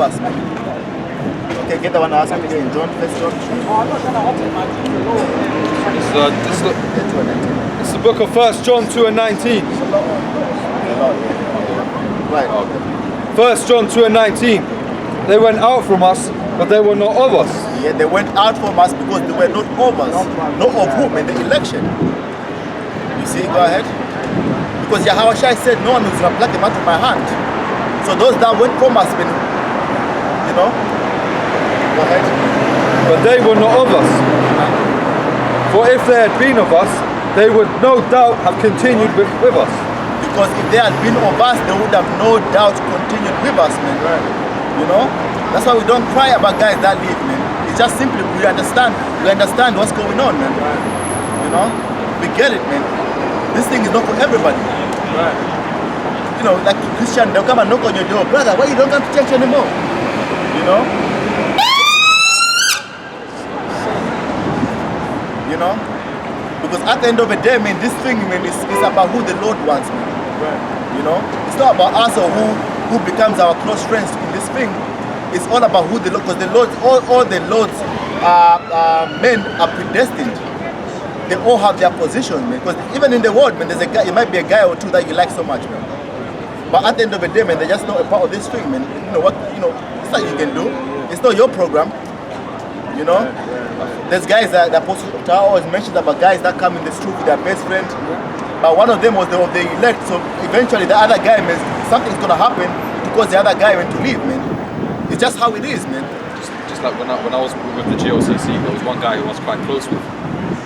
us, man. Okay, get the one I asked me again. John, first John. It's the book of 1 John 2 and 19. Right. 1 John 2 and 19. They went out from us, but they were not of us. Yeah, they went out from us because they were not of us. Not of whom? In the election. You see, go ahead. Because Yahweh Shai said, no one is going to pluck them out of my hand. So those that went from us, you know, go ahead. But they were not of us. For if they had been of us, they would no doubt have continued with us. Because if they had been of us, they would have no doubt continued with us, man. Right. You know? That's why we don't cry about guys that leave, man. It's just simply we understand what's going on, man. Right. You know? We get it, man. This thing is not for everybody. Right. You know, like Christian, they'll come and knock on your door. Brother, why you don't come to church anymore? You know? You know? Because at the end of the day, man, this thing, man, is about who the Lord wants, man. Right. You know? It's not about us or who becomes our close friends in this thing. It's all about who the Lord, because the Lord, all the Lord's men are predestined. They all have their position, man. Because even in the world, man, there's a guy, it might be a guy or two that you like so much, man. But at the end of the day, man, they're just not a part of this thing, man. You know what? You know, it's not you can do. It's not your program. You know, there's guys that Apostle always mentions about guys that come in the street with their best friend. But one of them was the elect. So eventually, the other guy, man, something's gonna happen because the other guy went to leave, man. It's just how it is, man. Just like when I was with the GOCC, there was one guy who I was quite close with.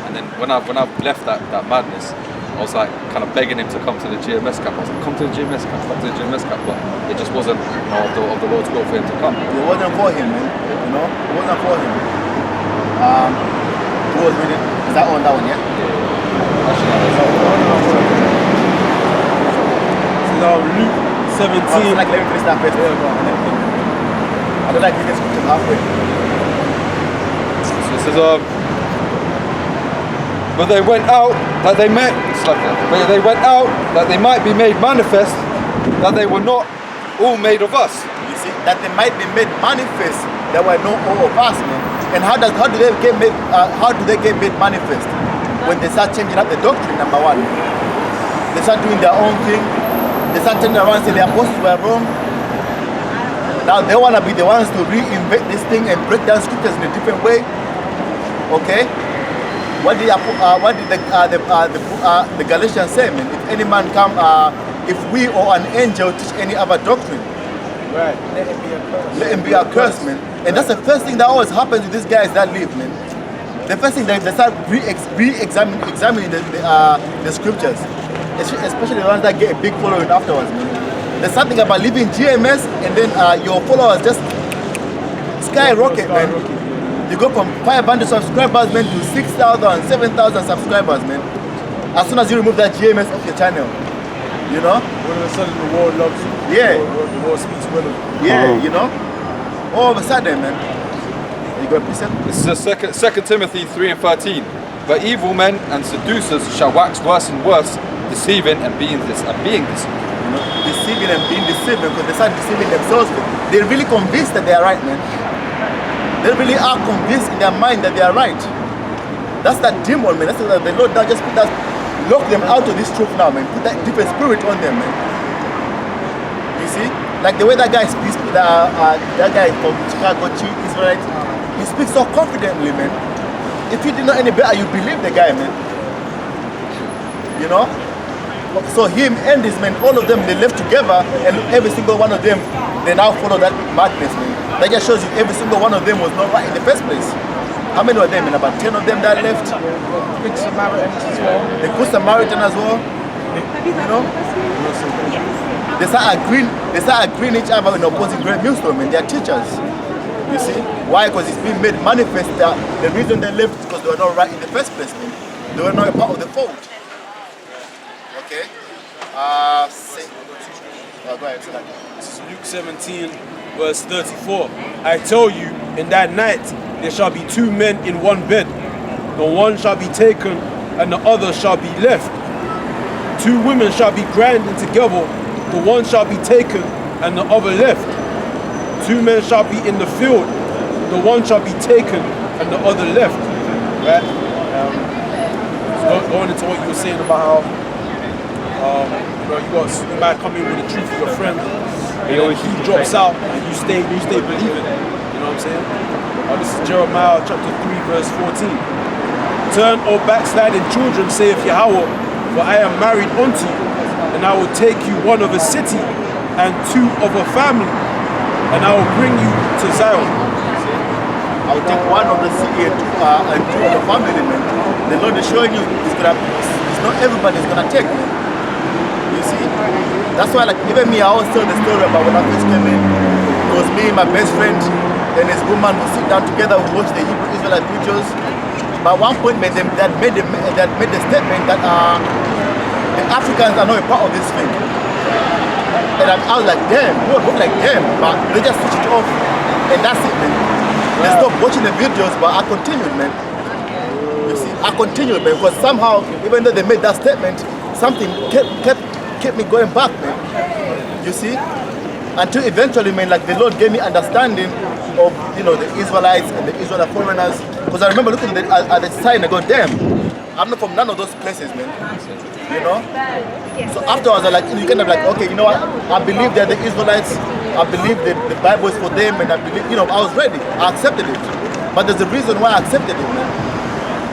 And then when I left that madness, I was like kind of begging him to come to the GMS camp. I was like, come to the GMS camp, come to the GMS camp. But it just wasn't, you know, of the Lord's will for him to come. It wasn't for him, man. You know, it wasn't for him. Who was reading? Is that on that one, yeah? Actually, Luke 17. Like, let me finish that first. I don't like reading scripture halfway. So it says, but they went out that they met. But they went out that they might be made manifest that they were not all made of us. You see, that they might be made manifest that were not all of us, man. And how do they get made? How do they get made manifest? When they start changing up the doctrine, number one. They start doing their own thing. They start turning around and say the apostles were wrong. Now they want to be the ones to reinvent this thing and break down scriptures in a different way. Okay? What did the Galatians say, man? If any man come, if we or an angel teach any other doctrine, right, let it be a curse. Let him be a curse, man. And that's the first thing that always happens with these guys that leave, man. The first thing they start examining the scriptures, especially the ones that get a big following afterwards, man. There's something about leaving GMS and then your followers just skyrocket, man. You go from 500 subscribers, man, to 6,000, 7,000 subscribers, man. As soon as you remove that GMS off your channel, you know? All of a sudden the world loves you. Yeah. The world speaks well of you. Yeah, you know? All of a sudden, man. You got a precept? This is 2 Timothy 3 and 13. But evil men and seducers shall wax worse and worse, deceiving and being deceived. You know, deceiving and being deceived because they start deceiving themselves. They're really convinced that they are right, man. They really are convinced in their mind that they are right. That's that demon, man. That's the Lord now just lock them out of this truth now, man. Put that different spirit on them, man. You see? Like the way that guy speaks, that guy from Chicago, Israelite, he speaks so confidently, man. If you didn't know any better, you believe the guy, man. You know? So him and this man, all of them, they live together, and every single one of them, they now follow that madness, man. That just shows you every single one of them was not right in the first place. How many of them? And about 10 of them that left. Good Samaritans as well. The Good Samaritan as well. You know? They start agreeing each other in opposing great millstone, and they are teachers. You see? Why? Because it's been made manifest that the reason they left is because they were not right in the first place, man. They were not a part of the fold. Okay? Go ahead, This is Luke 17, verse 34. I tell you, in that night there shall be two men in one bed. The one shall be taken, and the other shall be left. Two women shall be grinding together. The one shall be taken, and the other left. 2 men shall be in the field, the one shall be taken and the other left. Right? So going into what you were saying about how you might come in with the truth of your friend, and he drops out and you stay believing. You know what I'm saying? This is Jeremiah chapter 3 verse 14. Turn, O backsliding children, saith Yahweh, for I am married unto you, and I will take you one of a city and 2 of a family, and I will bring you to Zion. I will take one of the city and 2 of the family, man. The Lord is showing you it's not everybody's gonna take, man. You see? That's why, like, even me, I always tell the story about when I first came in. It was me, my best friend, and his woman would sit down together, we watch the Hebrew Israelite videos. But at one point, man, that made the statement that the Africans are not a part of this thing. And I was like, damn, we were both like, damn, but they just switched it off, and that's it, man. They stopped watching the videos, but I continued, man. You see, I continued, man, because somehow, even though they made that statement, something kept me going back, man. You see, until eventually, man, like the Lord gave me understanding of, you know, the Israelites and the Israelite foreigners. Because I remember looking at the sign and go, damn, I'm not from none of those places, man. You know? So afterwards, I like, you kind of like, okay, you know what? I believe they're the Israelites. I believe the Bible is for them, and I believe, you know, I was ready. I accepted it. But there's a reason why I accepted it, man.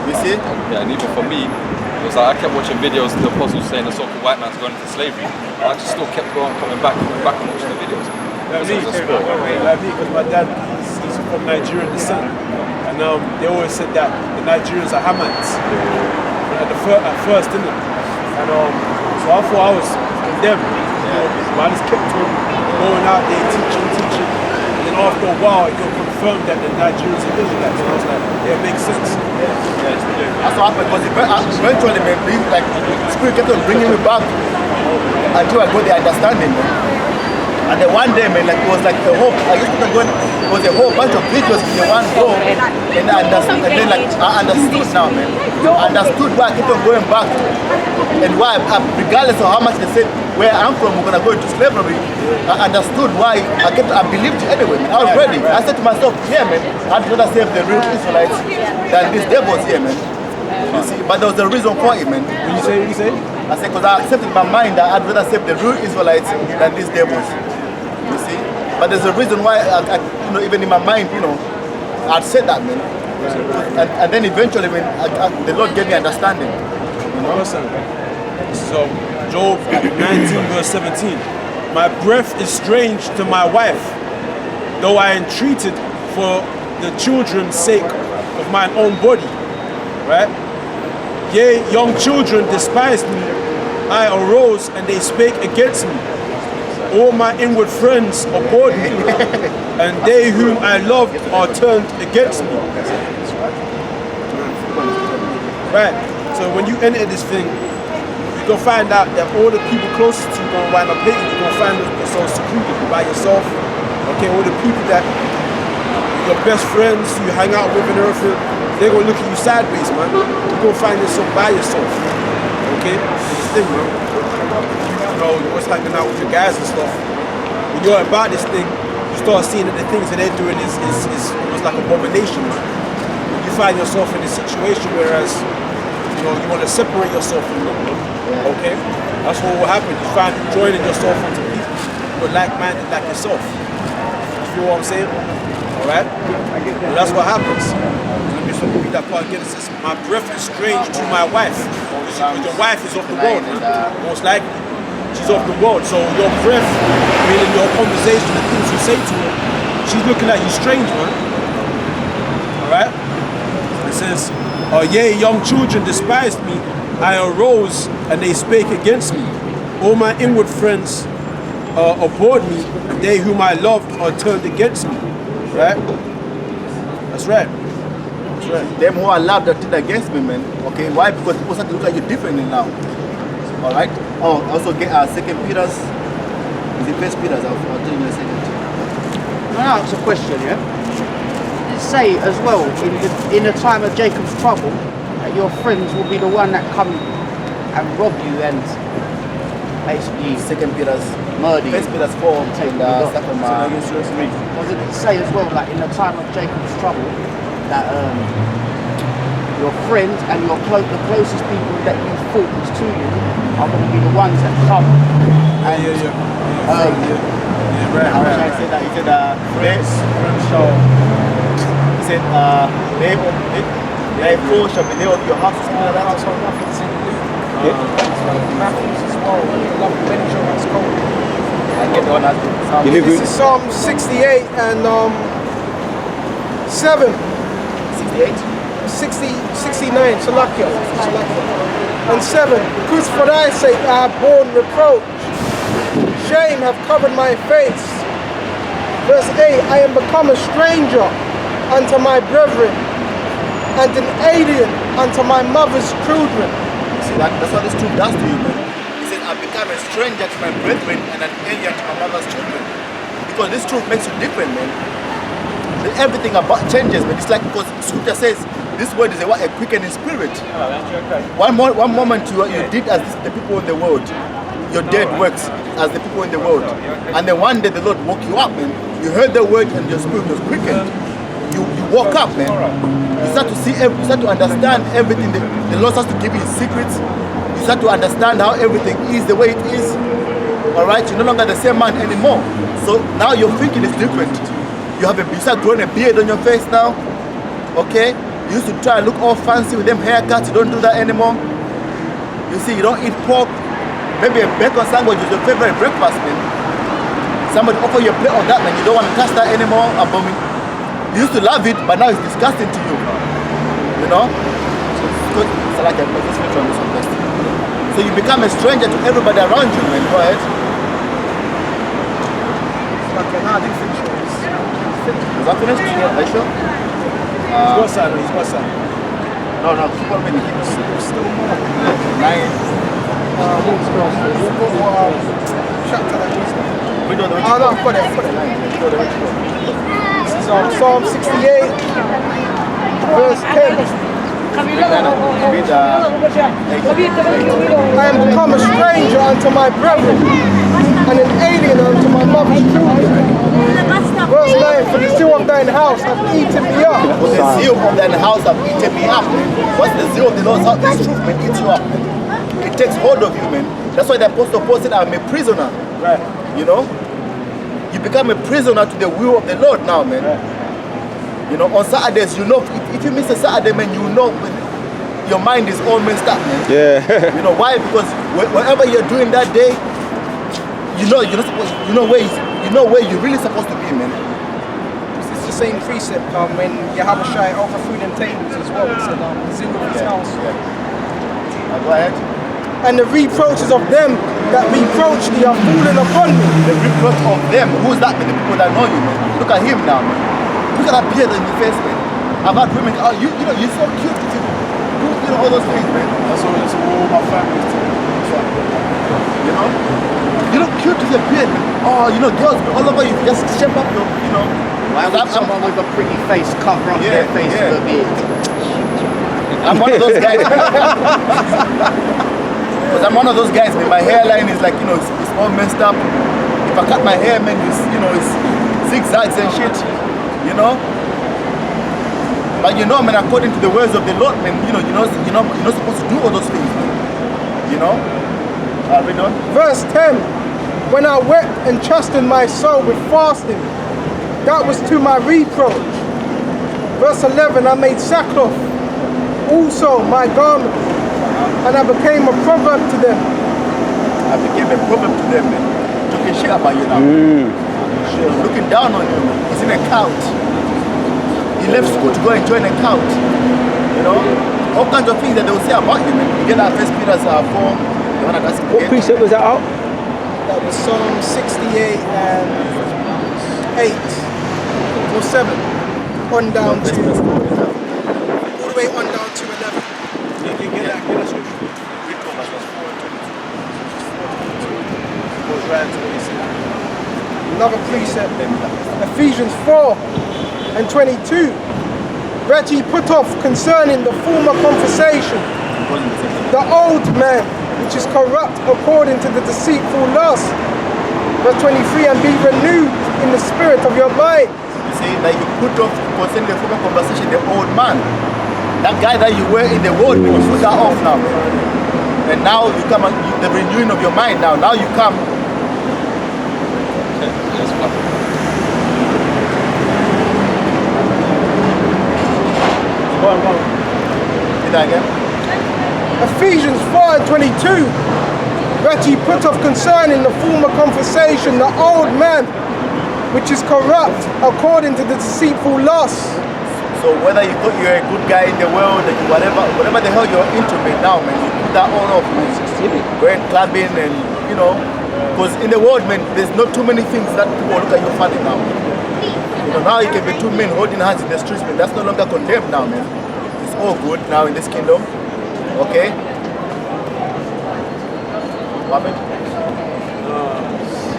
You see? Yeah, and even for me, it was like I kept watching videos of the apostles saying the so-called white man's going into slavery. And I just still kept coming back and watching the videos. Like me, because my dad, he's from Nigerian descent. And they always said that the Nigerians are Hamites. At first, didn't it? And so I thought I was condemned. You know, but I just kept on going out there teaching. And then after a while, it got confirmed that the Nigerians are Israelites. And I was like, yeah, it makes sense. That's what happened, because eventually, man, like, Spirit kept on bringing me back until I got the understanding, man. And then one day, man, like, it was like a whole, I used to go, it was a whole bunch of videos in the one go, and I understood, and then like, I understood now, man. I understood why I kept on going back, and why, regardless of how much they said where I'm from, we're gonna go into slavery, I understood why I believed it anyway, man. I was ready. I said to myself, yeah, man, I'd rather save the real Israelites than these devils here, man. You see, but there was a reason for it, man. What you say? I said, because I accepted in my mind that I'd rather save the real Israelites than these devils. You see? But there's a reason why, you know, even in my mind, you know, I'd said that, man. And then eventually, when the Lord gave me understanding. You know? Listen, so Job 19 verse 17. My breath is strange to my wife, though I entreated for the children's sake of mine own body. Right? Yea, young children despised me. I arose and they spake against me. All my inward friends abhorred me, and they whom I loved are turned against me. Right. So when you enter this thing, you're gonna find out that all the people closest to you gonna wind up hating you. You're gonna find yourself secluded by yourself. Okay, all the people that your best friends who you hang out with and everything, they're gonna look at you sideways, man. You're gonna find yourself by yourself. Okay? It's this thing, man. You know, you're always hanging out with your guys and stuff. When you're about this thing, you start seeing that the things that they're doing is almost like abomination, man. You find yourself in a situation whereas, you know, you want to separate yourself from them. Okay? That's what will happen. You find joining yourself onto people who are like-minded like yourself. You feel what I'm saying? Alright? Well, that's what happens. Let me just read that part again. It says, my breath is strange to my wife. Because your wife is off the world, man. Most likely. She's off the world. So your breath, meaning your conversation, the things you say to her, she's looking at you strange, man. Alright? It says, yea, young children despised me. I arose and they spake against me. All my inward friends abhorred me, and they whom I loved are turned against me. Right? That's right. That's right. Them who are loved are turned against me, man. Okay, why? Because people start to look at you differently now. Alright? Oh, also get 2 Peter's. Is it 1 Peter's? I'll tell you in a second. Can I ask a question, yeah? Say as well, in the time of Jacob's trouble, that your friends will be the one that come and rob you and basically... 2 Peter's. murder you. First Peter 4 and Take second Doesn't it say as well, like in the time of Jacob's trouble, that your friends and the closest people that you thought was to you are going to be the ones that come. And, Right. How should I say that? He said, he said, they four shall be there of your house. Matthews as well. Love Benjamin, let's go. This is Psalm 68 and 7. 68? 69, Salakia. And 7. Because for thy sake I have borne reproach. Shame have covered my face. Verse 8, I am become a stranger unto my brethren, and an alien unto my mother's children. See, that's what this truth does to you, man. He says, I become a stranger to my brethren and an alien to my mother's children. Because this truth makes you different, man. Everything about changes, man. It's like, because scripture says, this word is a quickening spirit. One moment you did as the people in the world. Your dead works as the people in the world. And then one day the Lord woke you up, man. You heard the word and your spirit was quickened. You woke up, man. You start to see, you start to understand everything. The Lord starts to give you secrets. You start to understand how everything is the way it is. Alright, you're no longer the same man anymore. So now your thinking is different. You start growing a beard on your face now. Okay? You used to try and look all fancy with them haircuts. You don't do that anymore. You see, you don't eat pork. Maybe a bacon sandwich is your favorite breakfast, man. Somebody offer you a plate of that, man. You don't want to touch that anymore. You used to love it, but now it's disgusting to you. You know? So it's good. It's like a switch on this one first. So you become a stranger to everybody around you, man. Go ahead. Okay, now I didn't finish it. Is that finished? Yeah. Are you sure? What side? What side? No, keep on reading. Still more. 9. Chapter that is. We don't know. Oh no, put it. This is Psalm 68, verse 10. I am become a stranger unto my brethren, and an alien unto my mother's children. Verse 9, for the zeal of thine house hath eaten me up. For the zeal of thine house have eaten me up. What's the zeal of the Lord's house? This truth, man, eats you up. It takes hold of you, man. That's why the Apostle Paul said, I'm a prisoner. Right. You know? You become a prisoner to the will of the Lord now, man. Right. You know, on Saturdays, you know, if you miss a Saturday, man, you know your mind is all messed up, man. Yeah. You know why? Because whatever you're doing that day, you know you're not supposed. You know where you're really supposed to be, man. It's the same precept when Yahushua overthrew them tables as well. It's the zeal of his house. Go ahead. And the reproaches of them that reproach thee are fallen upon me. The reproach of them, who's that? The people that know you, man. Look at him now, man. Look at that beard on your face, man. I've had women, you know, you're so cute. You know all those things, man. That's all my family. You know? You look cute with your beard, man. Oh, you know, girls all over you, just shape up your, you know. Why would someone with a pretty face cover up their face with a beard? I'm one of those guys. Because I'm one of those guys, man. My hairline is like, you know, it's all messed up. If I cut my hair, man, it's zigzags and shit. You know? But you know, man, according to the words of the Lord, man, you're not supposed to do all those things, man. You know? Read on. Verse 10, when I wept and chastened my soul with fasting, that was to my reproach. Verse 11, I made sackcloth also my garment, and I became a proverb to them. I became a proverb to them, man. Talking shit about you now. Looking down on you. He's in a cult. He left school to go and join a cult. You know? All kinds of things that they will say about you, man. You get that First Peter 4. What precept was that out? That was Psalm 68 and 8 or 7. On down to all the way on down to 11. You can get that scripture. Another precept, Ephesians 4 and 22. Reggie put off concerning the former conversation, the old man, which is corrupt according to the deceitful lust, Verse 23, and be renewed in the spirit of your mind. You see, like you put off concerning the former conversation, the old man. That guy that you were in the world, you put that off now. And now you come and the renewing of your mind now. Now you come. Okay, that's fine. Go on. Say that again. Ephesians 4:22, that ye put off concerning the former conversation, the old man, which is corrupt according to the deceitful lusts. So whether you thought you're a good guy in the world, that you whatever the hell you're into me now, man, you put that all off, man. Going clubbing and, you know, because in the world, man, there's not too many things that people look at you funny now. You know, now you can be two men holding hands in the streets, man. That's no longer condemned now, man. It's all good now in this kingdom. Okay? What happened?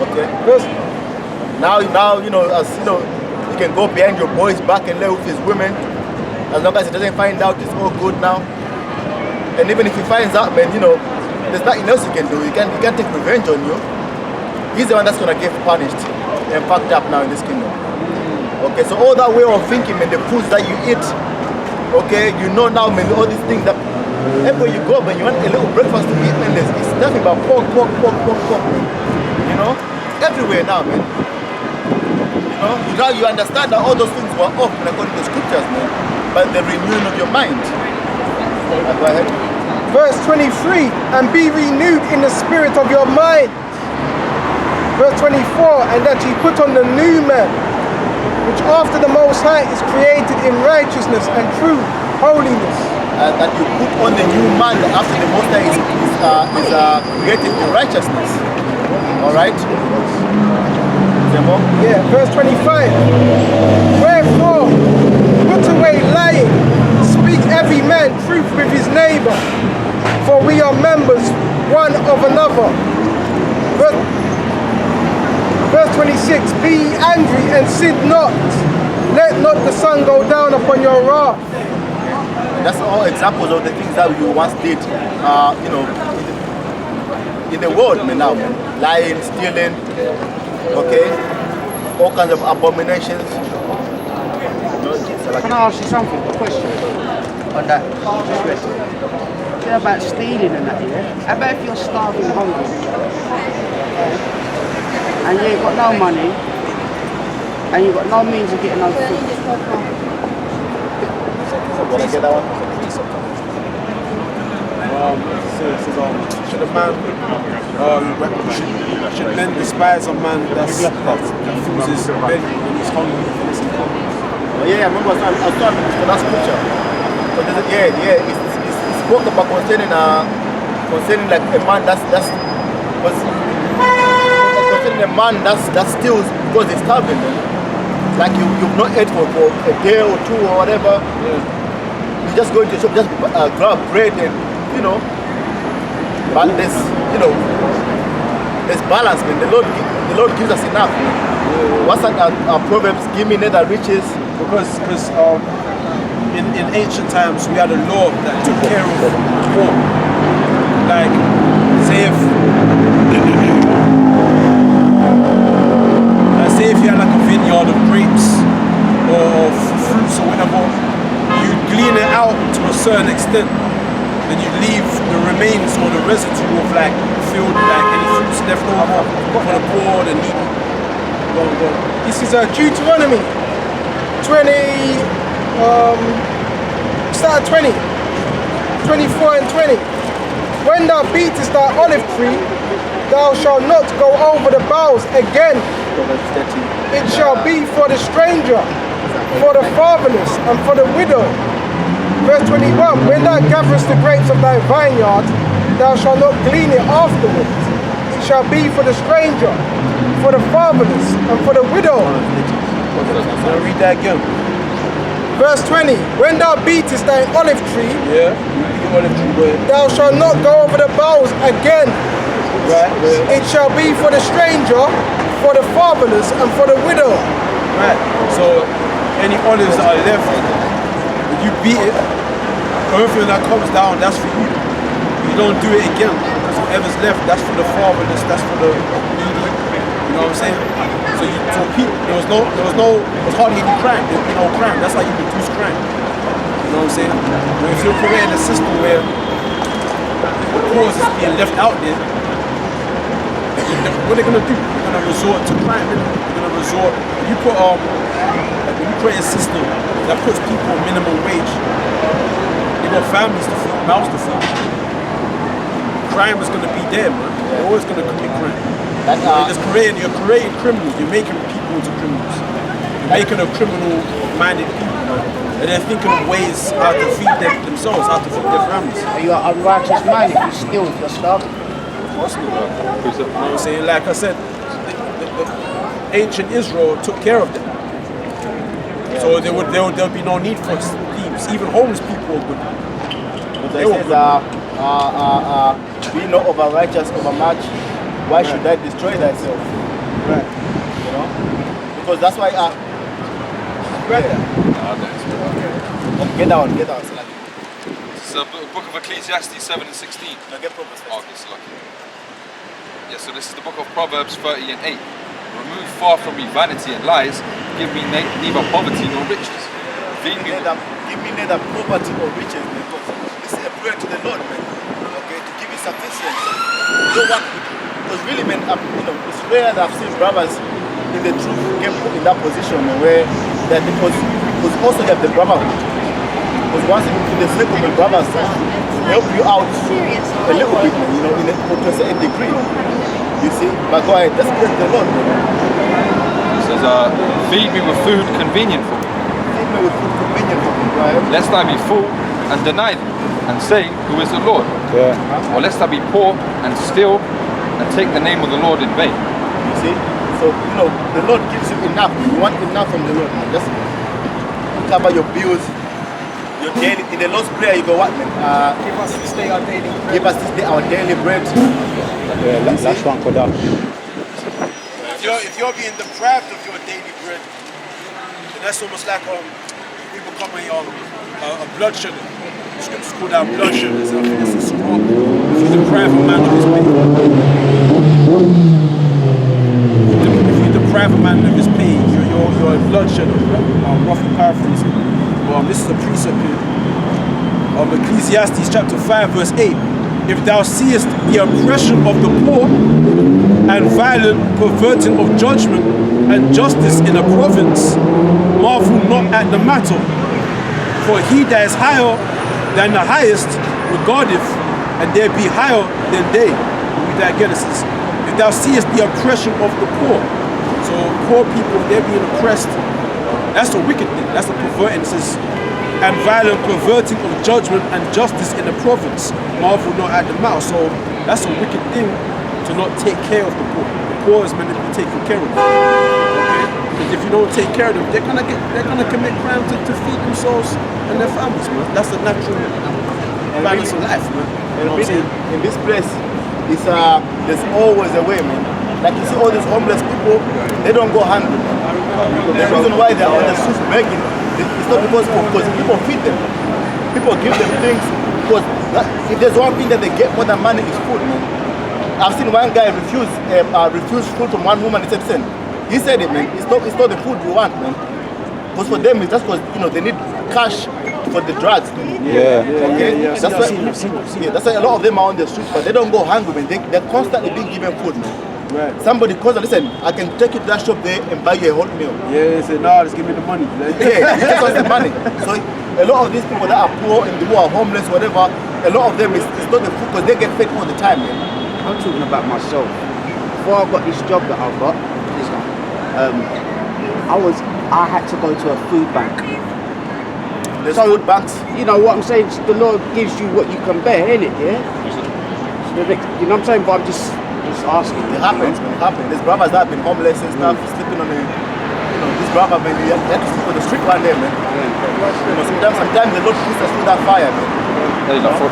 Okay. Now, you know, as you know, you can go behind your boy's back and lay with his women. As long as he doesn't find out, it's all good now. And even if he finds out, man, you know, there's nothing else you can do. He can't take revenge on you. He's the one that's gonna get punished and fucked up now in this kingdom. Okay, so all that way of thinking, man, the foods that you eat, okay, you know now, man, all these things that everywhere you go, man, you want a little breakfast to eat, man, it's nothing but pork, man. You know? Everywhere now, man. You know? Now you understand that all those things were off, man, according to the scriptures, man. But the renewing of your mind. Go ahead. Verse 23, and be renewed in the spirit of your mind. Verse 24, and that ye put on the new man, which after the Most High is created in righteousness and true holiness. That you put on the new man after the Most High is created in righteousness. Alright? Yeah, verse 25. Wherefore, put away lying, speak every man truth with his neighbor, for we are members one of another. Verse 26, be ye angry and sin not, let not the sun go down upon your wrath. That's all examples of the things that you once did, you know, in the world, man, now, man. Lying, stealing, okay, all kinds of abominations. Can I ask you something? A question on that? Yeah, about stealing and that, yeah? How about if you're starving hungry and you ain't got no money and you've got no means of getting no food? Get that one? Should a man, should men despise a man that fills his belly when he's hungry? Yeah, I remember I was talking for that scripture. But it's spoke about concerning like a man concerning a man that steals because he's starving. Like you've not ate for a day or two or whatever. Yeah. You just go into the shop, just grab bread and, you know, but there's, you know, there's balance, man. The Lord gives us enough. Yeah. What's that our Proverbs, give me neither riches. Because in ancient times we had a law that took care of the poor. Like, say if you had like a vineyard of grapes or fruits or whatever, you glean it out to a certain extent, then you leave the remains or the residue of like field, like any fruits left over for the poor, the needy. This is Deuteronomy 20, start 20, 24 and 20. When thou beatest thy olive tree, thou shalt not go over the boughs again. It shall be for the stranger, for the fatherless, and for the widow. Verse 21, when thou gatherest the grapes of thy vineyard, thou shalt not glean it afterwards. It shall be for the stranger, for the fatherless, and for the widow. I'll read that again. Verse 20, when thou beatest thy olive tree, thou shalt not go over the boughs again. Right. It shall be for the stranger, for the fatherless, and for the widow. Right. So any olives that are left, if you beat it, everything that comes down, that's for you. You don't do it again. Because whatever's left, that's for the fatherless, that's for the needy. You know what I'm saying? So people, there was hardly any crime. There was no crime. That's how you reduce crime. You know what I'm saying? But if you're creating a system where the cause is being left out there, what are they gonna do? They're gonna resort to crime. They're gonna resort. When you put like when you create a system that puts people on minimum wage, they got families to feed, mouths to feed. Crime is gonna be there, man. They're always gonna commit crime. You're creating criminals. You're making people into criminals. You're making a criminal-minded people, man. And they're thinking of ways how to feed themselves, how to feed their families. Are you an unrighteous man if you steal if you're starving? You know what I'm saying? Like I said, the ancient Israel took care of them. So there'll be no need for thieves. Even homeless people would. But it says, be not over righteous, over much. Why should that destroy thyself? Right. You know? Because that's why get down. So like, It's the book of Ecclesiastes 7 and 16. now get Proverbs first. Oh, okay, so lucky. Yeah, so this is the book of Proverbs 30 and 8. Remove far from me vanity and lies. Give me neither poverty nor riches. Feed me Give me neither poverty or riches, because this is a prayer to the Lord, man. Okay, to give you sufficiency. You don't want, because really, man, it's rare that I've seen brothers in the truth get put in that position, man, where that because also you have the brotherhood. Because once in the circle, the brothers help you out a little bit, man, to a certain degree. You see, but go ahead, let's pray to the Lord, man. It says, feed me with food convenient for me. Feed me with food convenient for me, right? Lest I be full and deny thee, and say, who is the Lord? Yeah. Or lest I be poor and steal and take the name of the Lord in vain. You see? So, the Lord gives you enough. You want enough from the Lord, man. Just cover your bills, your daily. In the Lord's Prayer, you go, what, man? Give us this day our daily bread. Give us this day our daily bread. Yeah, last one for that. If you're being deprived of your daily bread, then that's almost like people becoming a blood sugar. Scriptures call that blood sugar. So I think it's a strong. If you deprive a man of his pay, if you deprive a man of his pay, you're a blood sugar. Roughly paraphrasing. This is a precept here. Ecclesiastes chapter 5 verse 8. If thou seest the oppression of the poor and violent perverting of judgment and justice in a province, marvel not at the matter. For he that is higher than the highest regardeth, and there be higher than they. Read that again, it says, if thou seest the oppression of the poor. So poor people, they're being oppressed. That's a wicked thing. That's a perverting. It says, and violent perverting of judgment and justice in the province, marvel not at the mouth. So that's a wicked thing to not take care of the poor. The poor is meant to be taken care of. Okay? Because if you don't take care of them, they're gonna commit crime to feed themselves and their families, man. That's the natural balance of life, man. You know what I'm saying? In this place, there's always a way, man. Like you see all these homeless people, they don't go hungry. The reason why they're on the streets begging, it's not because people feed them. People give them things because if there's one thing that they get more than money is food, man. I've seen one guy refuse food from one woman. He said it, man. It's not the food we want, man. Because for them, it's just because they need cash for the drugs. Man. Yeah. Okay. That's why a lot of them are on the streets, but they don't go hungry, man. They're constantly being given food, man. Right. Somebody calls and listen, I can take you to that shop there and buy you a hot meal. Yeah, they say, no, just give me the money. Yeah, he just wants the money. So a lot of these people that are poor and who are homeless, whatever, a lot of them is not the food because they get fed all the time, man. I'm talking about myself. Before I got this job that I've got, I had to go to a food bank. There's food banks. You know what I'm saying? The Lord gives you what you can bear, innit? Yeah. You know what I'm saying? But I'm just asking. It happens, man. It happens. There's brothers that have been homeless and stuff, sleeping on this brother, man. They have to sleep on the street one day, man. Sometimes the Lord puts us through that fire, man.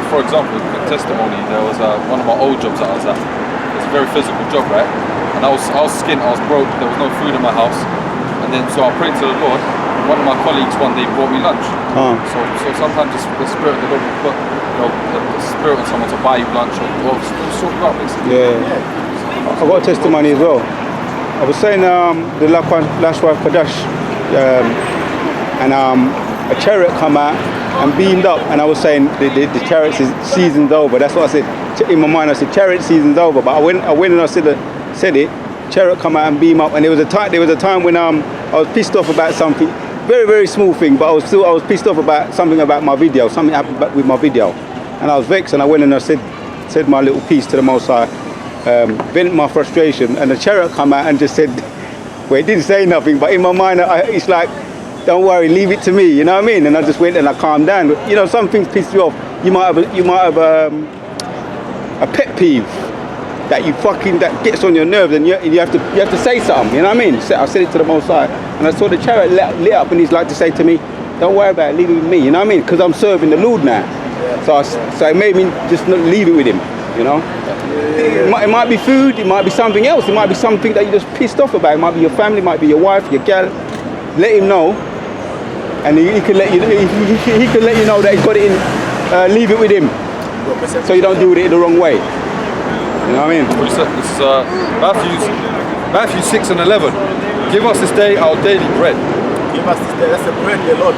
For example, the testimony, there was one of my old jobs that I was at. It's a very physical job, right? And I was skint, I was broke, there was no food in my house. And then so I prayed to the Lord. One of my colleagues one day brought me lunch. So sometimes the spirit of the Lord will put the spirit of someone to buy you lunch or sort you out, basically. Yeah. I got a testimony as well. I was saying the last wife Kadash, and a chariot come out and beamed up, and I was saying the chariot season's over. That's what I said in my mind. I said chariot season's over, but I went and I said it. Chariot come out and beam up, and there was a time when I was pissed off about something, very very small thing, but I was pissed off about something about my video. Something happened with my video, and I was vexed, and I went and I said my little piece to the Most High, vent my frustration, and the chariot come out and just said, well, it didn't say nothing, but in my mind it's like, don't worry, leave it to me, you know what I mean? And I just went and I calmed down. You know, some things piss you off. You might have a pet peeve that gets on your nerves, and you have to say something, you know what I mean? So I said it to the Most High, and I saw the chariot lit up, and he's like to say to me, don't worry about it, leave it with me, you know what I mean? Because I'm serving the Lord now. So it made me just not leave it with him, you know? It might be food, it might be something else, it might be something that you're just pissed off about. It might be your family, it might be your wife, your gal. Let him know, and he can let you know that he's got it in. Leave it with him, so you don't do it the wrong way. You know what I mean? This is Matthew 6 and 11. Give us this day our daily bread. Give us this day. That's the bread, the Lord.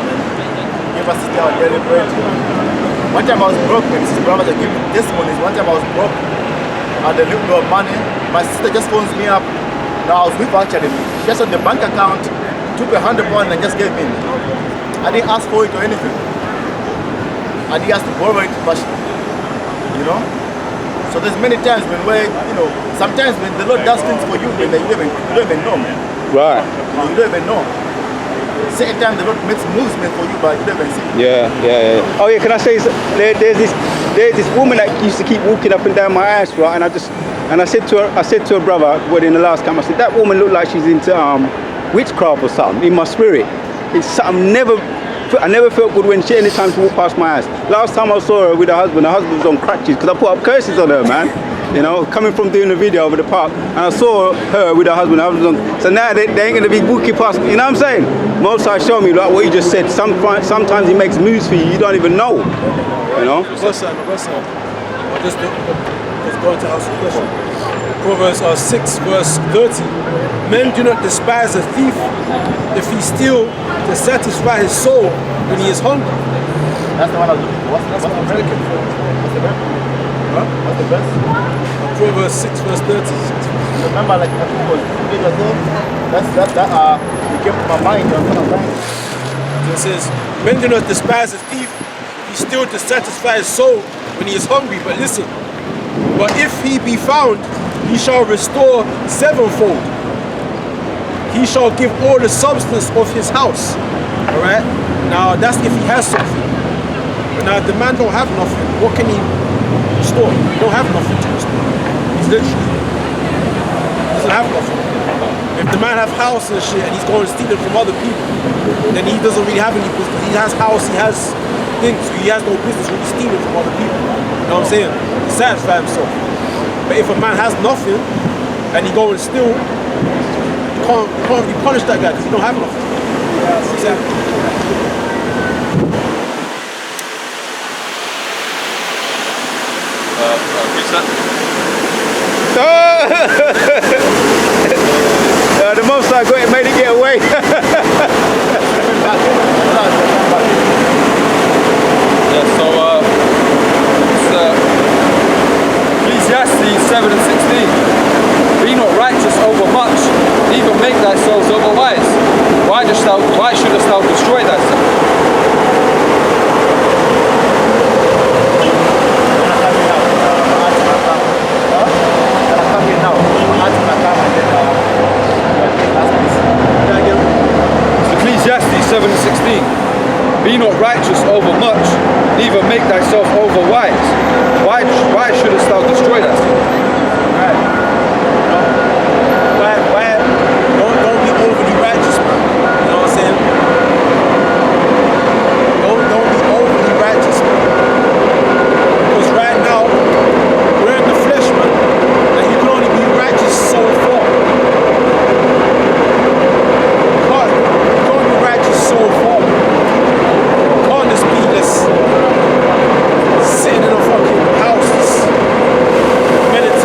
Give us this day our daily bread. One time I was broke, and his brothers are giving testimonies. One time I was broke, I had a little bit of money. My sister just phones me up. Now I was with her actually. She just on the bank account, took £100 and just gave me. I didn't ask for it or anything. I didn't ask to borrow it, but you know. So there's many times sometimes when the Lord does things for you, when you don't even know, man. Right. You don't even know. Certain times the Lord makes moves for you, but you don't even see. Yeah. Oh yeah, can I say there's this woman that used to keep walking up and down my house, right? And I said to her brother, in the last camp, I said that woman looked like she's into witchcraft or something in my spirit. It's something I never felt good when any time she walked past my house. Last time I saw her with her husband was on crutches because I put up curses on her, man. You know, coming from doing a video over the park, and I saw her with her husband on. So now they ain't gonna be walking past me. You know what I'm saying? Most I show me like what you just said. Sometimes he makes moves for you don't even know. You know. Just going to ask a question. Proverbs 6 verse 30. Men do not despise a thief if he steals to satisfy his soul when he is hungry. That's the one I was looking for. What's the verse? What's the verse? Huh? What's the verse? Proverbs 6 verse 30. Remember, like I think it was 2 days ago. That came to my mind. So it says, men do not despise a thief if he steals to satisfy his soul when he is hungry. But listen, but if he be found, he shall restore sevenfold. He shall give all the substance of his house. Alright? Now that's if he has something. But now the man don't have nothing. What can he restore? He don't have nothing to restore. He's literally doesn't have nothing. If the man have house and shit and he's going to steal it from other people, then he doesn't really have any business. He has house, he has things, so he has no business really stealing from other people. You know what I'm saying? He satisfies himself. But if a man has nothing and he go and steal, you can't really punish that guy because he don't have nothing. Yeah, exactly. The most I got it, made it get away. Yeah, so Ecclesiastes 7 and 16. Be not righteous over much, neither make thyself over wise. Why shouldest thou destroy thyself? Ecclesiastes 7 and 16. Be not righteous over much, neither make thyself over wise. Why shouldest thou destroy thyself? Don't be overly righteous, man. You know what I'm saying? Don't be overly righteous, man. Because right now, we're in the flesh, man. And you can only be righteous so far. You can only be righteous so far. You can't just be sitting in a fucking house, meditating.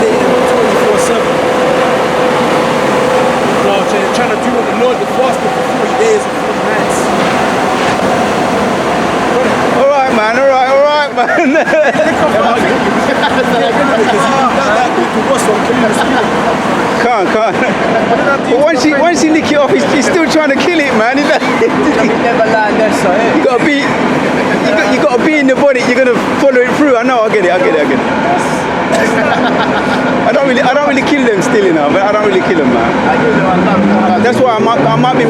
man. Can't. But once you lick it off, he's still trying to kill it, man. Never land there, so You gotta be in the body. You're gonna follow it through. I know. I get it. I don't really kill them still, you know. But I don't really kill them, man. That's why I might be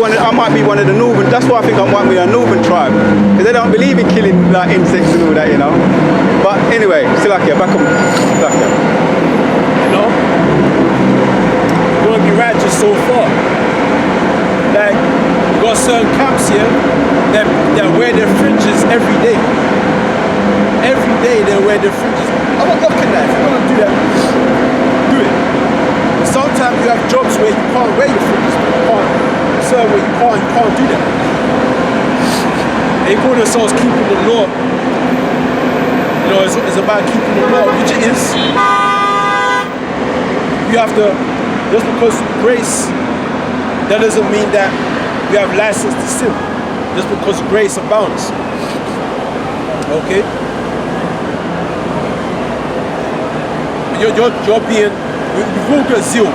one of the northern. That's why I think I might be a northern tribe, because they don't believe in killing like insects and all that, you know. But anyway, Salakia, back on Salakia. You know, you want to be righteous so far. Like, you got certain camps here that wear their fringes every day. Every day they wear their fringes. I'm not knocking that. If you want to do that, do it. But sometimes you have jobs where you can't wear your fringes, but you can't serve where you can't do that. They call themselves keeping the law. You know, it's about keeping the law, which it is. You have to, just because grace, that doesn't mean that you have license to sin. Just because grace abounds. Okay? You're being, we've all got zeal.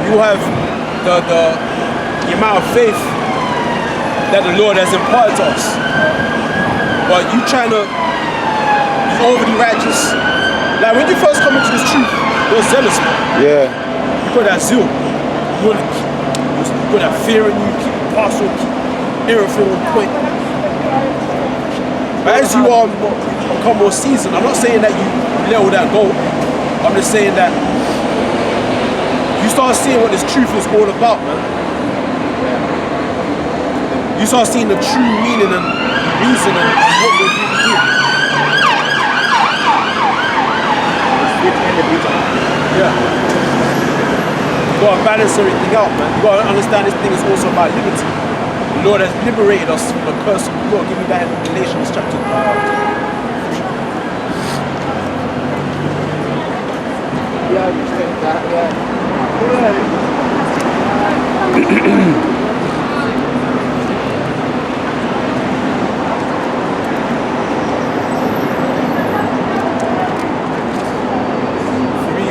You have the amount of faith that the Lord has imparted to us. But you trying to be overly righteous. Like when you first come into this truth, you're zealous, man. Yeah. You got that zeal. You got that fear in you, keep it partial, keep everything on point. But as you become more seasoned, I'm not saying that you let all that go. I'm just saying that you start seeing what this truth is all about, man. You start seeing the true meaning and reason and what we're really doing. Yeah. You gotta balance everything out, man. You gotta understand this thing is also about liberty. The Lord has liberated us from the curse of the law. Give me that in Galatians chapter 3. Yeah, I respect that, yeah.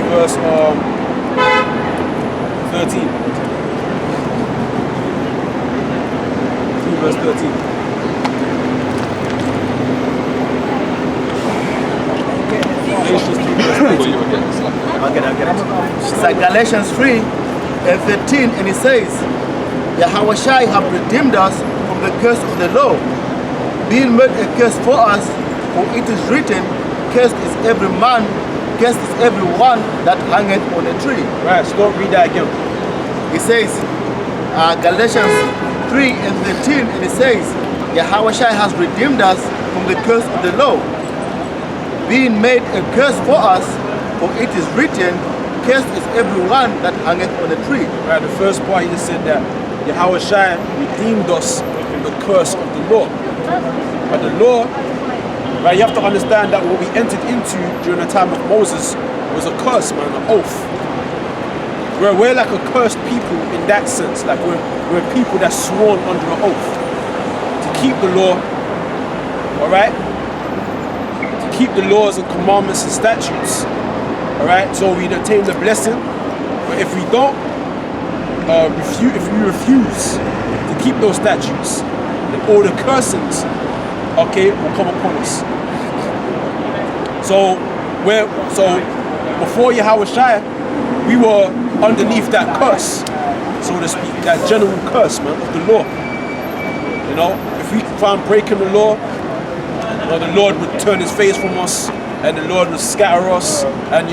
Verse 13. 3 verse 13. I'll get it. It's like Galatians 3 and 13, and it says, Yahushua have redeemed us from the curse of the law, being made a curse for us, for it is written, cursed is every man, cursed is every one that hangeth on a tree. Right, so don't read that again. It says, Galatians 3 and 13, and it says, Yahushua has redeemed us from the curse of the law, being made a curse for us, for it is written, cursed is everyone that hangeth on a tree. Right, the first part he just said that Yahushua redeemed us from the curse of the law. But the law, right, you have to understand that what we entered into during the time of Moses was a curse, man, an oath. We're like a cursed people in that sense. Like we're people that's sworn under an oath to keep the law, all right? To keep the laws and commandments and statutes, all right? So we attain the blessing. But if we don't, if we refuse to keep those statutes, then all the cursings, okay, will come upon us. So before Yahushua, we were underneath that curse, so to speak, that general curse, man, of the law. You know, if we found breaking the law, you know, the Lord would turn his face from us, and the Lord would scatter us, and